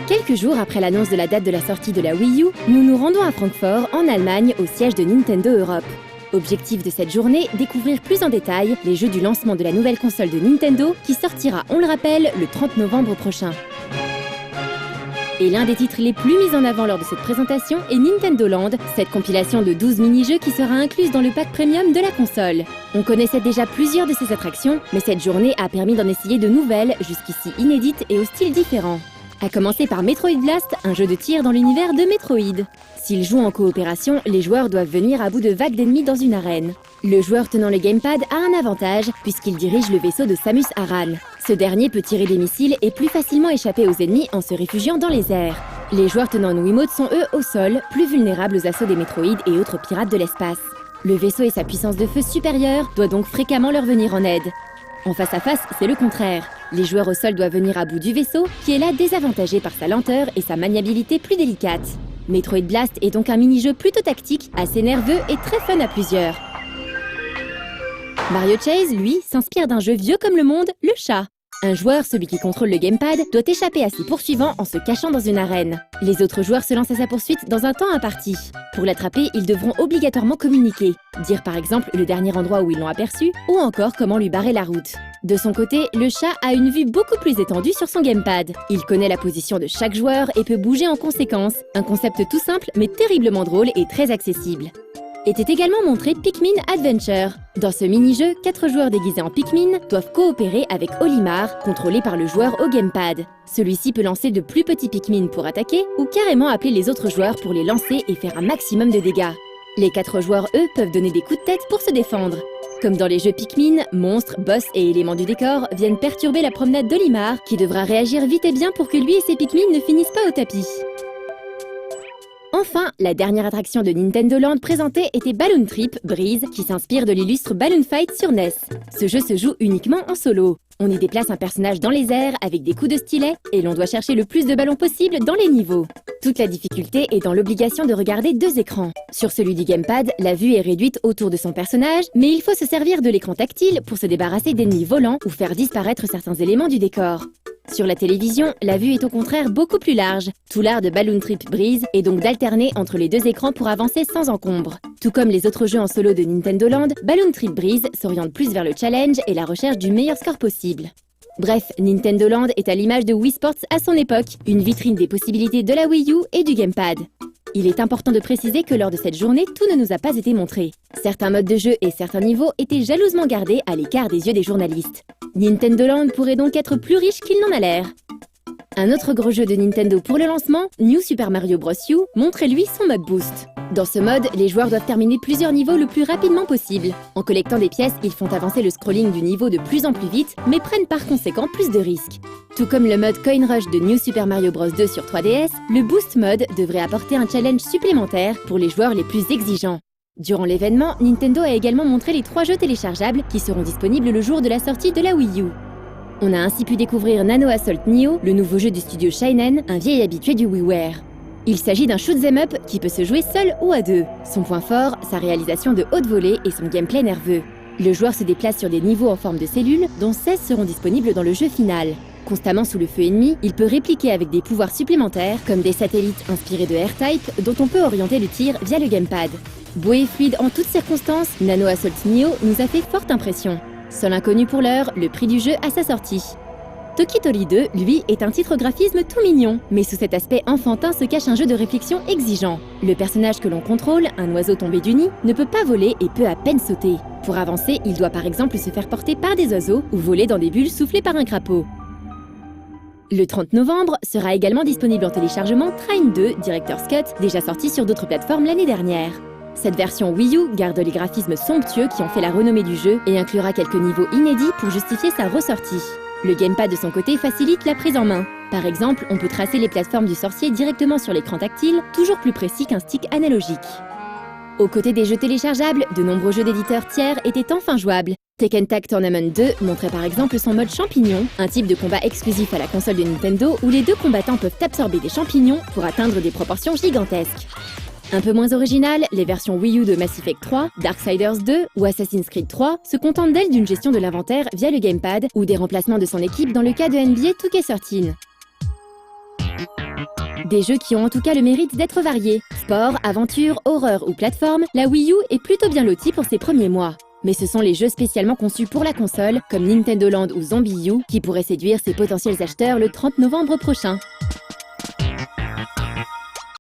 Quelques jours après l'annonce de la date de la sortie de la Wii U, nous nous rendons à Francfort, en Allemagne, au siège de Nintendo Europe. Objectif de cette journée, découvrir plus en détail les jeux du lancement de la nouvelle console de Nintendo qui sortira, on le rappelle, le 30 novembre prochain. Et l'un des titres les plus mis en avant lors de cette présentation est Nintendo Land, cette compilation de 12 mini-jeux qui sera incluse dans le pack premium de la console. On connaissait déjà plusieurs de ces attractions, mais cette journée a permis d'en essayer de nouvelles, jusqu'ici inédites et au style différent. À commencer par Metroid Blast, un jeu de tir dans l'univers de Metroid. S'ils jouent en coopération, les joueurs doivent venir à bout de vagues d'ennemis dans une arène. Le joueur tenant le gamepad a un avantage, puisqu'il dirige le vaisseau de Samus Aran. Ce dernier peut tirer des missiles et plus facilement échapper aux ennemis en se réfugiant dans les airs. Les joueurs tenant une Wiimote sont eux au sol, plus vulnérables aux assauts des Metroid et autres pirates de l'espace. Le vaisseau et sa puissance de feu supérieure doivent donc fréquemment leur venir en aide. En face à face, c'est le contraire. Les joueurs au sol doivent venir à bout du vaisseau, qui est là désavantagé par sa lenteur et sa maniabilité plus délicate. Metroid Blast est donc un mini-jeu plutôt tactique, assez nerveux et très fun à plusieurs. Mario Chase, lui, s'inspire d'un jeu vieux comme le monde, le chat. Un joueur, celui qui contrôle le gamepad, doit échapper à ses poursuivants en se cachant dans une arène. Les autres joueurs se lancent à sa poursuite dans un temps imparti. Pour l'attraper, ils devront obligatoirement communiquer, dire par exemple le dernier endroit où ils l'ont aperçu, ou encore comment lui barrer la route. De son côté, le chat a une vue beaucoup plus étendue sur son gamepad. Il connaît la position de chaque joueur et peut bouger en conséquence. Un concept tout simple mais terriblement drôle et très accessible. Était également montré Pikmin Adventure. Dans ce mini-jeu, 4 joueurs déguisés en Pikmin doivent coopérer avec Olimar, contrôlé par le joueur au gamepad. Celui-ci peut lancer de plus petits Pikmin pour attaquer, ou carrément appeler les autres joueurs pour les lancer et faire un maximum de dégâts. Les 4 joueurs, eux, peuvent donner des coups de tête pour se défendre. Comme dans les jeux Pikmin, monstres, boss et éléments du décor viennent perturber la promenade d'Olimar, qui devra réagir vite et bien pour que lui et ses Pikmin ne finissent pas au tapis. Enfin, la dernière attraction de Nintendo Land présentée était Balloon Trip Breeze, qui s'inspire de l'illustre Balloon Fight sur NES. Ce jeu se joue uniquement en solo. On y déplace un personnage dans les airs avec des coups de stylet et l'on doit chercher le plus de ballons possible dans les niveaux. Toute la difficulté est dans l'obligation de regarder 2 écrans. Sur celui du gamepad, la vue est réduite autour de son personnage, mais il faut se servir de l'écran tactile pour se débarrasser d'ennemis volants ou faire disparaître certains éléments du décor. Sur la télévision, la vue est au contraire beaucoup plus large. Tout l'art de Balloon Trip Breeze est donc d'alterner entre les 2 écrans pour avancer sans encombre. Tout comme les autres jeux en solo de Nintendo Land, Balloon Trip Breeze s'oriente plus vers le challenge et la recherche du meilleur score possible. Bref, Nintendo Land est à l'image de Wii Sports à son époque, une vitrine des possibilités de la Wii U et du gamepad. Il est important de préciser que lors de cette journée, tout ne nous a pas été montré. Certains modes de jeu et certains niveaux étaient jalousement gardés à l'écart des yeux des journalistes. Nintendo Land pourrait donc être plus riche qu'il n'en a l'air. Un autre gros jeu de Nintendo pour le lancement, New Super Mario Bros. U, montre lui son mode boost. Dans ce mode, les joueurs doivent terminer plusieurs niveaux le plus rapidement possible. En collectant des pièces, ils font avancer le scrolling du niveau de plus en plus vite, mais prennent par conséquent plus de risques. Tout comme le mode Coin Rush de New Super Mario Bros. 2 sur 3DS, le Boost Mode devrait apporter un challenge supplémentaire pour les joueurs les plus exigeants. Durant l'événement, Nintendo a également montré les 3 jeux téléchargeables qui seront disponibles le jour de la sortie de la Wii U. On a ainsi pu découvrir Nano Assault Neo, le nouveau jeu du studio Shinen, un vieil habitué du WiiWare. Il s'agit d'un shoot'em up qui peut se jouer seul ou à 2. Son point fort, sa réalisation de haute volée et son gameplay nerveux. Le joueur se déplace sur des niveaux en forme de cellules, dont 16 seront disponibles dans le jeu final. Constamment sous le feu ennemi, il peut répliquer avec des pouvoirs supplémentaires, comme des satellites inspirés de R-Type, dont on peut orienter le tir via le gamepad. Beau et fluide en toutes circonstances, Nano Assault Neo nous a fait forte impression. Seul inconnu pour l'heure, le prix du jeu à sa sortie. Tokitori 2, lui, est un titre graphisme tout mignon, mais sous cet aspect enfantin se cache un jeu de réflexion exigeant. Le personnage que l'on contrôle, un oiseau tombé du nid, ne peut pas voler et peut à peine sauter. Pour avancer, il doit par exemple se faire porter par des oiseaux ou voler dans des bulles soufflées par un crapaud. Le 30 novembre sera également disponible en téléchargement Train 2 Director's Cut, déjà sorti sur d'autres plateformes l'année dernière. Cette version Wii U garde les graphismes somptueux qui ont fait la renommée du jeu et inclura quelques niveaux inédits pour justifier sa ressortie. Le gamepad de son côté facilite la prise en main. Par exemple, on peut tracer les plateformes du sorcier directement sur l'écran tactile, toujours plus précis qu'un stick analogique. Aux côtés des jeux téléchargeables, de nombreux jeux d'éditeurs tiers étaient enfin jouables. Tekken Tag Tournament 2 montrait par exemple son mode champignon, un type de combat exclusif à la console de Nintendo où les 2 combattants peuvent absorber des champignons pour atteindre des proportions gigantesques. Un peu moins originales, les versions Wii U de Mass Effect 3, Darksiders 2 ou Assassin's Creed 3 se contentent d'elle d'une gestion de l'inventaire via le gamepad ou des remplacements de son équipe dans le cas de NBA 2K13. Des jeux qui ont en tout cas le mérite d'être variés. Sport, aventure, horreur ou plateforme, la Wii U est plutôt bien lotie pour ses premiers mois. Mais ce sont les jeux spécialement conçus pour la console, comme Nintendo Land ou Zombie U, qui pourraient séduire ses potentiels acheteurs le 30 novembre prochain.